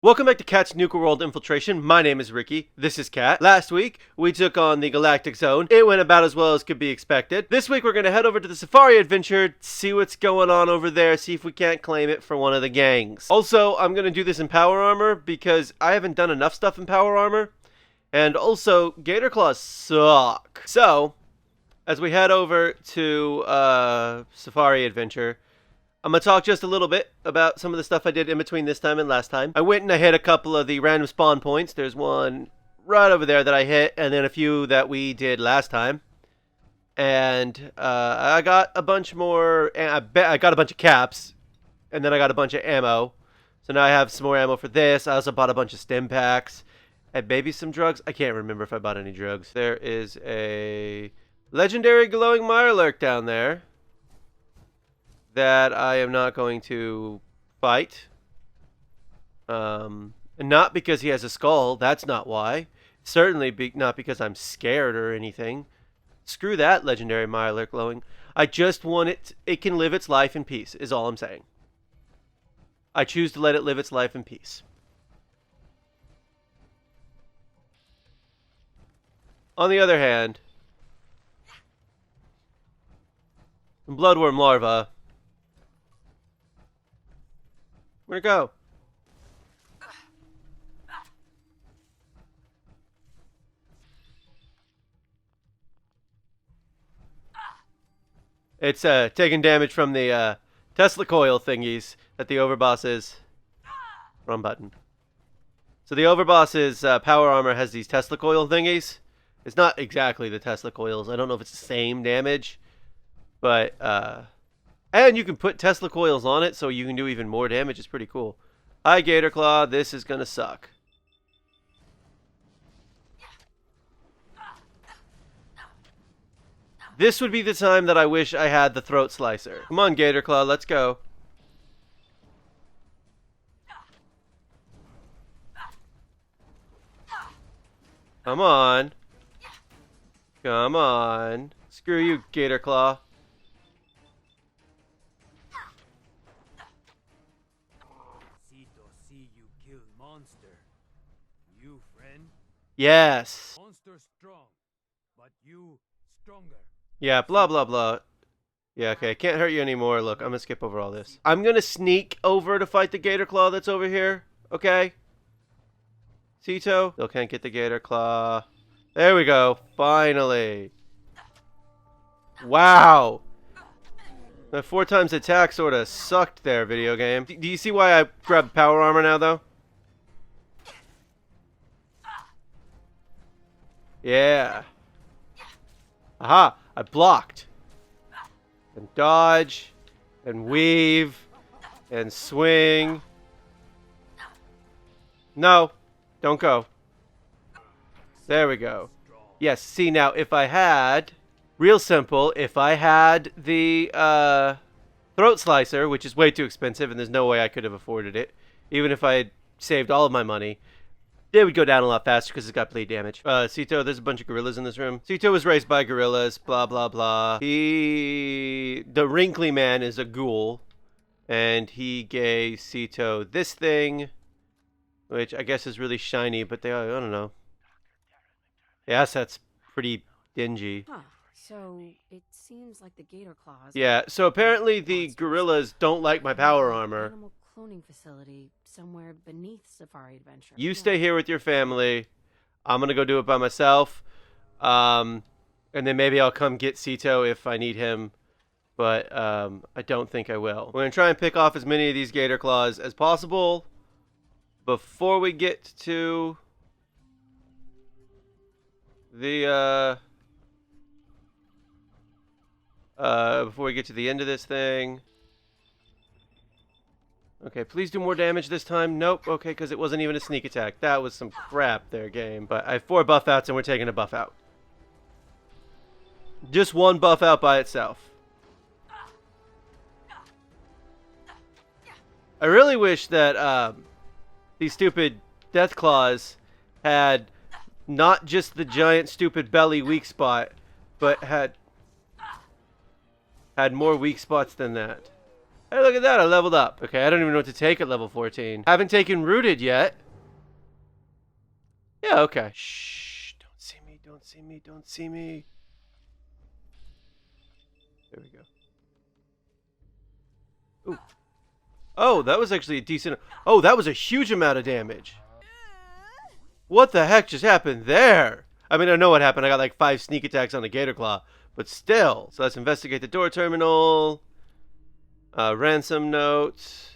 Welcome back to Kat's Nuka-World Infiltration. My name is Ricky. This is Kat. Last week, we took on the Galactic Zone. It went about as well as could be expected. This week, we're going to head over to the Safari Adventure, see what's going on over there, see if we can't claim it for one of the gangs. Also, I'm going to do this in Power Armor because I haven't done enough stuff in Power Armor. And also, gatorclaws suck. So, as we head over to Safari Adventure, I'm going to talk just a little bit about some of the stuff I did in between this time and last time. I went and I hit a couple of the random spawn points. There's one right over there that I hit, and then a few that we did last time. And I got a bunch more. I got a bunch of caps, and then I got a bunch of ammo. So now I have some more ammo for this. I also bought a bunch of stim packs and maybe some drugs. I can't remember if I bought any drugs. There is a legendary glowing Mirelurk down there that I am not going to fight. And not because he has a skull. That's not why. Certainly not because I'm scared or anything. Screw that legendary Mirelurk glowing. I just want it can live its life in peace, is all I'm saying. I choose to let it live its life in peace. On the other hand, bloodworm larva. Where'd it go? It's taking damage from the Tesla coil thingies that the overboss is. Wrong button. So the overboss's power armor has these Tesla coil thingies. It's not exactly the Tesla coils. I don't know if it's the same damage, but and you can put Tesla coils on it so you can do even more damage. It's pretty cool. Hi, Gatorclaw. This is gonna suck. This would be the time that I wish I had the throat slicer. Come on, Gatorclaw. Let's go. Come on. Come on. Screw you, Gatorclaw. Cito see you kill monster. You friend? Yes. Monster strong, but you stronger. Yeah, blah, blah, blah. Yeah, okay. Can't hurt you anymore. Look, I'm gonna skip over all this. I'm gonna sneak over to fight the Gatorclaw that's over here. Okay? Cito. Still can't get the Gatorclaw. There we go. Finally. Wow. That 4 times attack sort of sucked there, video game. Do you see why I grabbed power armor now, though? Yeah. Aha! I blocked. And dodge. And weave. And swing. No. Don't go. There we go. Yes, see now, if I had... Real simple, if I had the throat slicer, which is way too expensive and there's no way I could have afforded it, even if I had saved all of my money, it would go down a lot faster because it's got bleed damage. Cito, there's a bunch of gorillas in this room. Cito was raised by gorillas, blah, blah, blah. The wrinkly man is a ghoul, and he gave Cito this thing, which I guess is really shiny, but I don't know. Yes, that's pretty dingy. Huh. So it seems like the gatorclaws. Yeah, so apparently the gorillas don't like my power armor. Animal cloning facility somewhere beneath Safari Adventure. You stay here with your family. I'm gonna go do it by myself. And then maybe I'll come get Cito if I need him. But I don't think I will. We're gonna try and pick off as many of these gatorclaws as possible before we get to the before we get to the end of this thing. Okay, please do more damage this time. Nope, okay, because it wasn't even a sneak attack. That was some crap there, game. But I have 4 buff outs and we're taking a buff out. Just one buff out by itself. I really wish that these stupid deathclaws had not just the giant stupid belly weak spot, but had more weak spots than that. Hey, look at that. I leveled up. Okay, I don't even know what to take at level 14. Haven't taken Rooted yet. Yeah, okay. Shh. Don't see me. Don't see me. Don't see me. There we go. Ooh. Oh, that was actually a decent... Oh, that was a huge amount of damage. What the heck just happened there? I mean, I know what happened. I got like 5 sneak attacks on the gatorclaw. But still. So let's investigate the door terminal. Ransom note.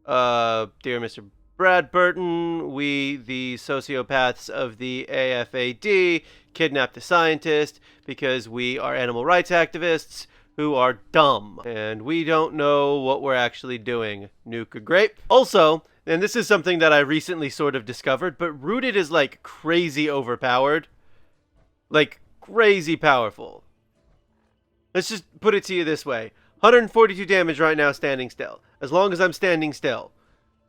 Dear Mr. Brad Burton, we, the sociopaths of the AFAD, kidnapped the scientist because we are animal rights activists who are dumb. And we don't know what we're actually doing. Nuka grape. Also, and this is something that I recently sort of discovered, but Rooted is like crazy overpowered. Like crazy powerful. Let's just put it to you this way. 142 damage right now standing still. As long as I'm standing still.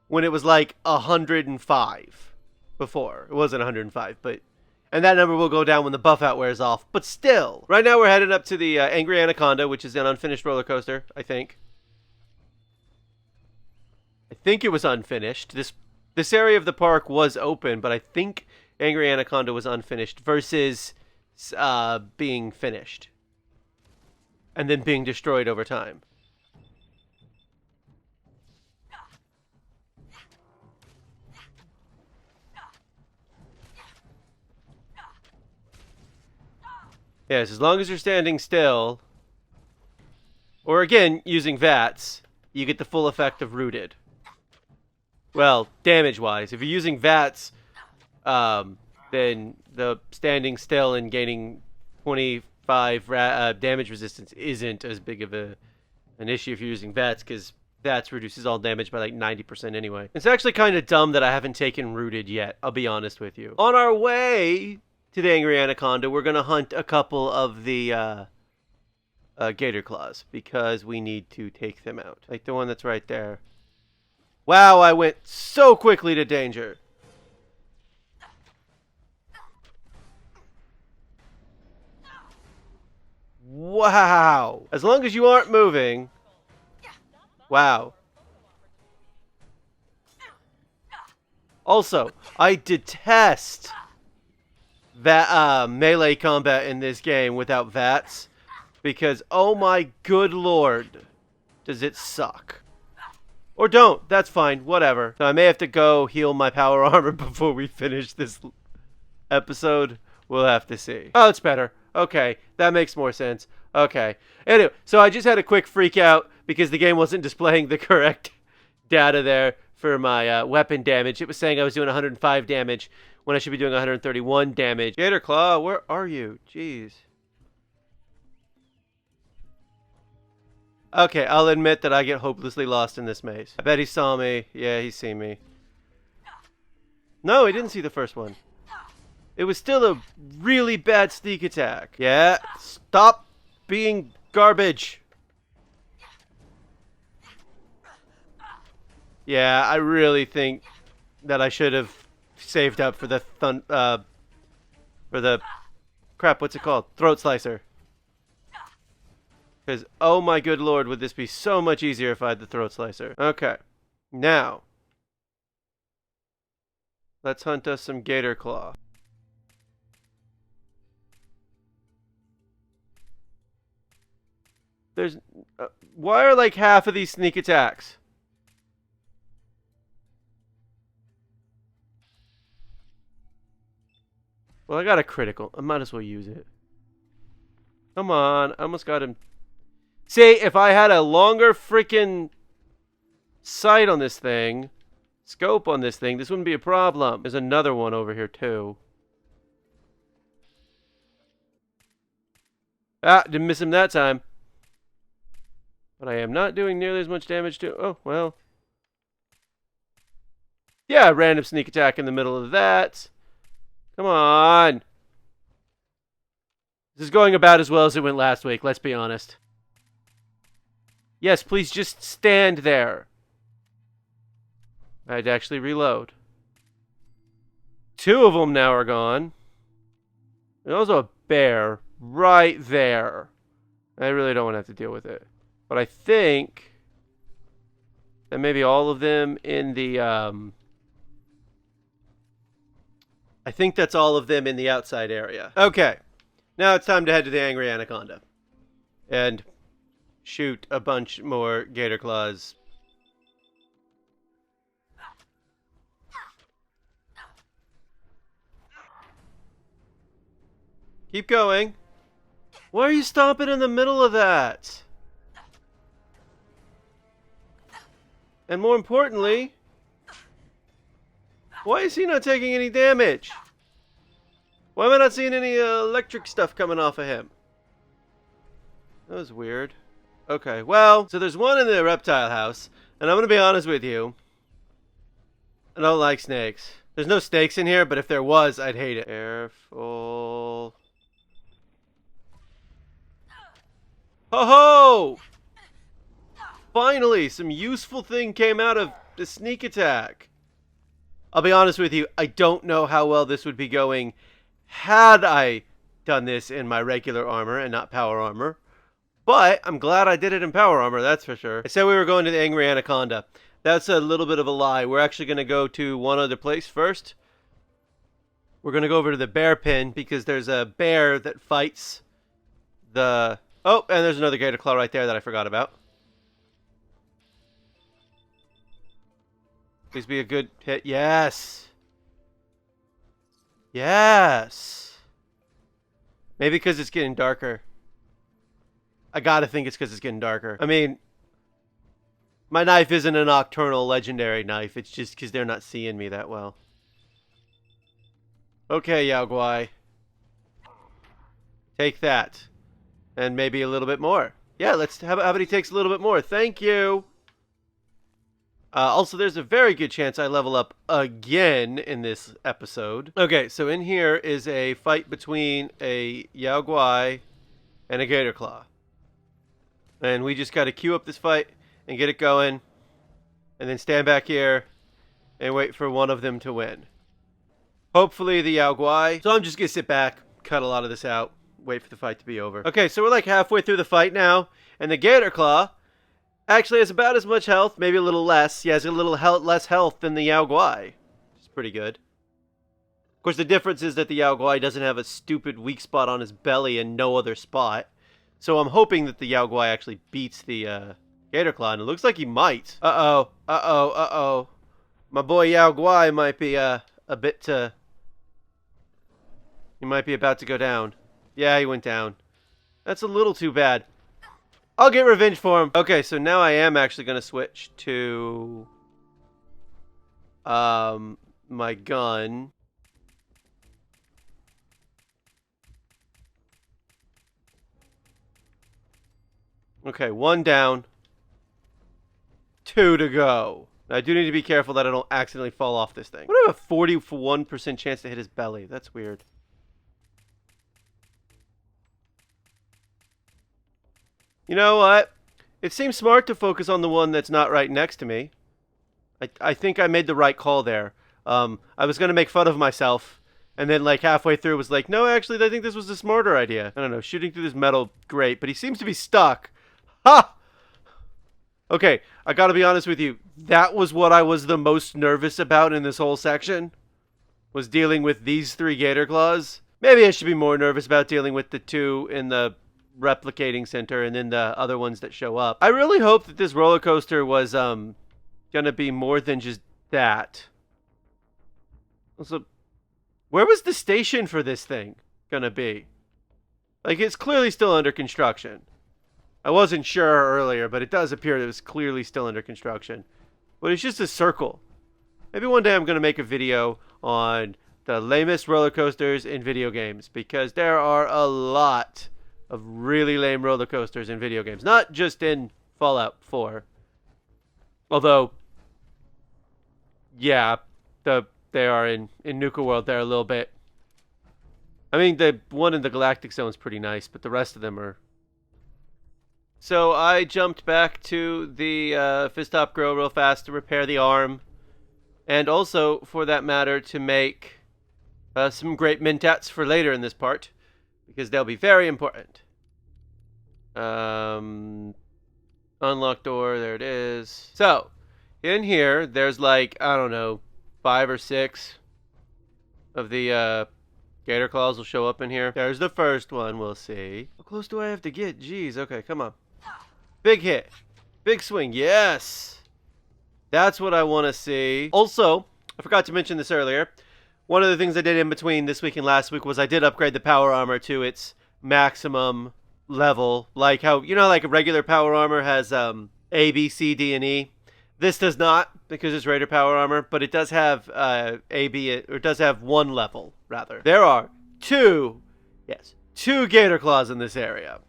When it was like 105 before. It wasn't 105, but... And that number will go down when the buff out wears off. But still. Right now we're headed up to the Angry Anaconda, which is an unfinished roller coaster, I think. I think it was unfinished. This area of the park was open, but I think Angry Anaconda was unfinished versus being finished. And then being destroyed over time. Yes, as long as you're standing still, or again, using VATS, you get the full effect of Rooted. Well, damage-wise. If you're using VATS, then the standing still and gaining 25 damage resistance isn't as big of an issue if you're using VATS, because VATS reduces all damage by like 90% anyway. It's actually kind of dumb that I haven't taken Rooted yet, I'll be honest with you. On our way to the Angry Anaconda, we're going to hunt a couple of the gatorclaws, because we need to take them out. Like the one that's right there. Wow, I went so quickly to danger. Wow. As long as you aren't moving. Wow. Also, I detest that melee combat in this game without VATS, because oh my good lord, does it suck. Or don't, that's fine, whatever. So I may have to go heal my power armor before we finish this episode. We'll have to see. Oh, it's better. Okay, that makes more sense. Okay. Anyway, so I just had a quick freak out because the game wasn't displaying the correct data there for my weapon damage. It was saying I was doing 105 damage when I should be doing 131 damage. Gatorclaw, where are you? Jeez. Okay, I'll admit that I get hopelessly lost in this maze. I bet he saw me. Yeah, he's seen me. No, he didn't see the first one. It was still a really bad sneak attack. Yeah, stop being garbage. Yeah, I really think that I should have saved up for the crap, what's it called? Throat slicer. Because, oh my good lord, would this be so much easier if I had the throat slicer. Okay. Now. Let's hunt us some gatorclaw. There's... why are like half of these sneak attacks? Well, I got a critical. I might as well use it. Come on. I almost got him. See, if I had a longer freaking sight on this thing, scope on this thing, this wouldn't be a problem. There's another one over here, too. Ah, didn't miss him that time. But I am not doing nearly as much damage to... oh, well. Yeah, random sneak attack in the middle of that. Come on. This is going about as well as it went last week, let's be honest. Yes, please just stand there. I had to actually reload. 2 of them now are gone. There's also a bear right there. I really don't want to have to deal with it. But I think And maybe all of them in the, I think that's all of them in the outside area. Okay. Now it's time to head to the Angry Anaconda. And shoot a bunch more gatorclaws. Keep going. Why are you stomping in the middle of that? And more importantly, why is he not taking any damage? Why am I not seeing any electric stuff coming off of him? That was weird. Okay, well, so there's one in the reptile house, and I'm going to be honest with you. I don't like snakes. There's no snakes in here, but if there was, I'd hate it. Careful. Ho-ho! Finally, some useful thing came out of the sneak attack. I'll be honest with you, I don't know how well this would be going had I done this in my regular armor and not power armor. But I'm glad I did it in power armor, that's for sure. I said we were going to the Angry Anaconda. That's a little bit of a lie. We're actually going to go to one other place first. We're going to go over to the bear pen because there's a bear that fights the... Oh, and there's another gator claw right there that I forgot about. Please be a good hit. Yes! Yes! Maybe because it's getting darker. I gotta think it's because it's getting darker. I mean, my knife isn't a nocturnal legendary knife. It's just because they're not seeing me that well. Okay, Yao Guai. Take that. And maybe a little bit more. Yeah, let's. How about he takes a little bit more? Thank you. Also, there's a very good chance I level up again in this episode. Okay, so in here is a fight between a Yao Guai and a Gator Claw. And we just got to queue up this fight and get it going. And then stand back here and wait for one of them to win. Hopefully the Yao Guai. So I'm just going to sit back, cut a lot of this out, wait for the fight to be over. Okay, so we're like halfway through the fight now. And the Gator Claw actually has about as much health, maybe a little less. He has a little less health than the Yao Guai, which is pretty good. Of course, the difference is that the Yao Guai doesn't have a stupid weak spot on his belly and no other spot. So I'm hoping that the Yao Guai actually beats the Gator Claw, and it looks like he might. Uh-oh, uh-oh, uh-oh. My boy Yao Guai might be a bit... he might be about to go down. Yeah, he went down. That's a little too bad. I'll get revenge for him. Okay, so now I am actually going to switch to my gun. Okay, 1 down. 2 to go. Now, I do need to be careful that I don't accidentally fall off this thing. What do I have a 41% chance to hit his belly? That's weird. You know what? It seems smart to focus on the one that's not right next to me. I think I made the right call there. I was going to make fun of myself, and then like halfway through was like, no, actually, I think this was a smarter idea. I don't know, shooting through this metal, great, but he seems to be stuck. Ha! Okay, I gotta be honest with you. That was what I was the most nervous about in this whole section. Was dealing with these 3 gator claws. Maybe I should be more nervous about dealing with the 2 in the replicating center and then the other ones that show up. I really hope that this roller coaster was gonna be more than just that. Also, where was the station for this thing gonna be? Like, it's clearly still under construction. I wasn't sure earlier, but it does appear that it was clearly still under construction. But it's just a circle. Maybe one day I'm gonna make a video on the lamest roller coasters in video games, because there are a lot of really lame roller coasters in video games. Not just in Fallout 4. Although, yeah, they are in Nuka-World. They're a little bit... I mean, the one in the Galactic Zone is pretty nice, but the rest of them are... So I jumped back to the Fist Top Grill real fast to repair the arm. And also, for that matter, to make some great mentats for later in this part. Because they'll be very important. Unlock door, there it is. So, in here, there's like, I don't know, 5 or 6 of the gator claws will show up in here. There's the first one, we'll see. How close do I have to get? Jeez, okay, come on. Big hit. Big swing, yes! That's what I want to see. Also, I forgot to mention this earlier. One of the things I did in between this week and last week was I did upgrade the power armor to its maximum level. Like how, you know, like a regular power armor has A, B, C, D, and E. This does not, because it's Raider power armor, but it does have A, B, or it does have 1 level, rather. There are 2 gator claws in this area.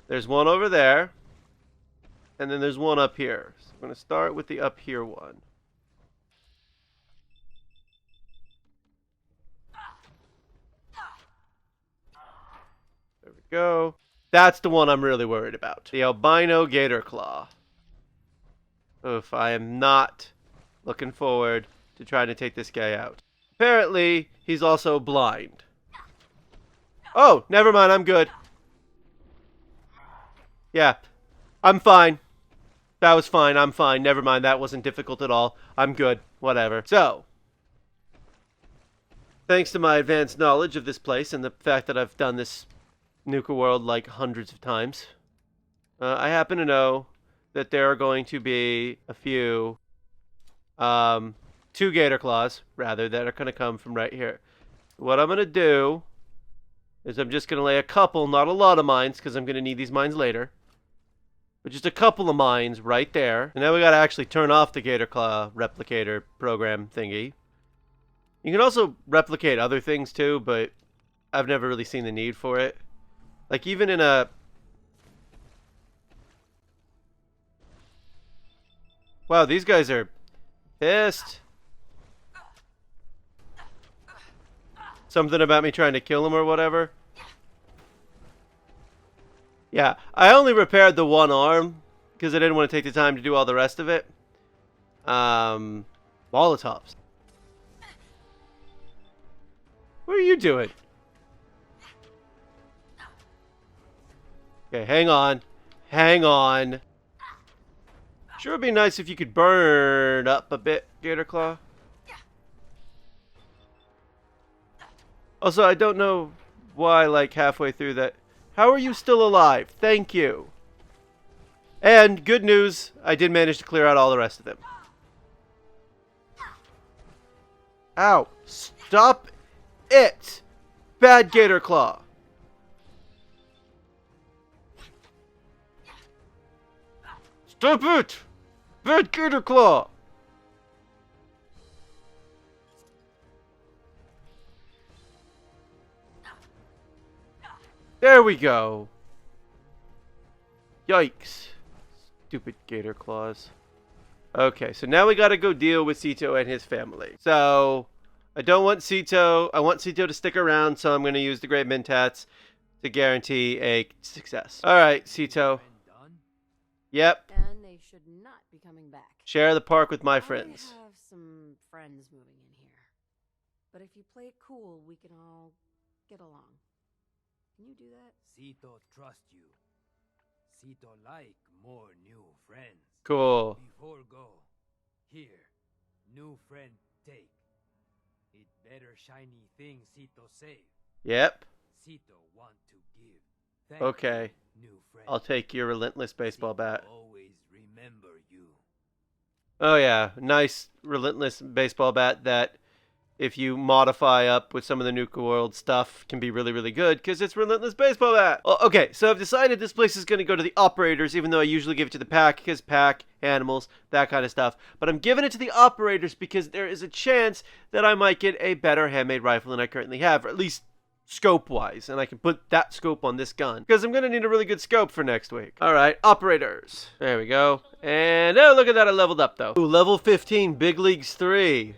There's one over there, and then there's one up here. So I'm going to start with the up here one. There we go. That's the one I'm really worried about. The albino gator claw. Oof, I am not looking forward to trying to take this guy out. Apparently, he's also blind. Oh, never mind, I'm good. Yeah, I'm fine. That was fine, I'm fine. Never mind, that wasn't difficult at all. I'm good, whatever. So, thanks to my advanced knowledge of this place and the fact that I've done this Nuka-World like hundreds of times, I happen to know that there are going to be a few, 2 gator claws, rather, that are going to come from right here. What I'm going to do is I'm just going to lay a couple, not a lot of mines, because I'm going to need these mines later. But just a couple of mines right there. And now we got to actually turn off the gator claw replicator program thingy. You can also replicate other things too, but I've never really seen the need for it. Like even in a... Wow, these guys are pissed. Something about me trying to kill him or whatever. Yeah, I only repaired the one arm because I didn't want to take the time to do all the rest of it. Molotovs. What are you doing? Okay, hang on. Hang on. Sure would be nice if you could burn up a bit, Gatorclaw. Also, I don't know why, like, halfway through that... How are you still alive? Thank you. And, good news, I did manage to clear out all the rest of them. Ow. Stop it! Bad Gatorclaw. Stop it! Bad Gatorclaw! There we go. Yikes. Stupid gator claws. Okay, so now we gotta go deal with Cito and his family. So, I don't want Cito. I want Cito to stick around, so I'm gonna use the Great Mentats to guarantee a success. Alright, Cito. Yep. And they should not be coming back. Share the park with my friends. I have some friends moving in here. But if you play it cool, we can all get along. Can you do that? Cito trust you. Cito like more new friends. Cool. Before go, here, new friend take. It better shiny thing Cito save. Yep. Cito want to give. Thank Okay. you, new friend. I'll take your relentless baseball Cito bat. always remember you. Oh yeah, nice relentless baseball bat that if you modify up with some of the Nuka-World stuff can be really, really good because it's relentless baseball bat. Well, okay, so I've decided this place is going to go to the operators, even though I usually give it to the pack because pack, animals, that kind of stuff. But I'm giving it to the operators because there is a chance that I might get a better handmade rifle than I currently have, or at least scope-wise, and I can put that scope on this gun because I'm going to need a really good scope for next week. All right, operators. There we go. And oh, look at that, I leveled up though. Ooh, level 15, Big Leagues 3.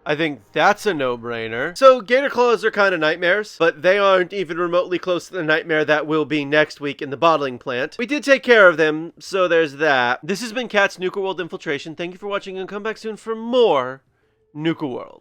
I think that's a no-brainer. So, gator claws are kind of nightmares, but they aren't even remotely close to the nightmare that will be next week in the bottling plant. We did take care of them, so there's that. This has been Kat's Nuka-World Infiltration. Thank you for watching, and come back soon for more Nuka-World.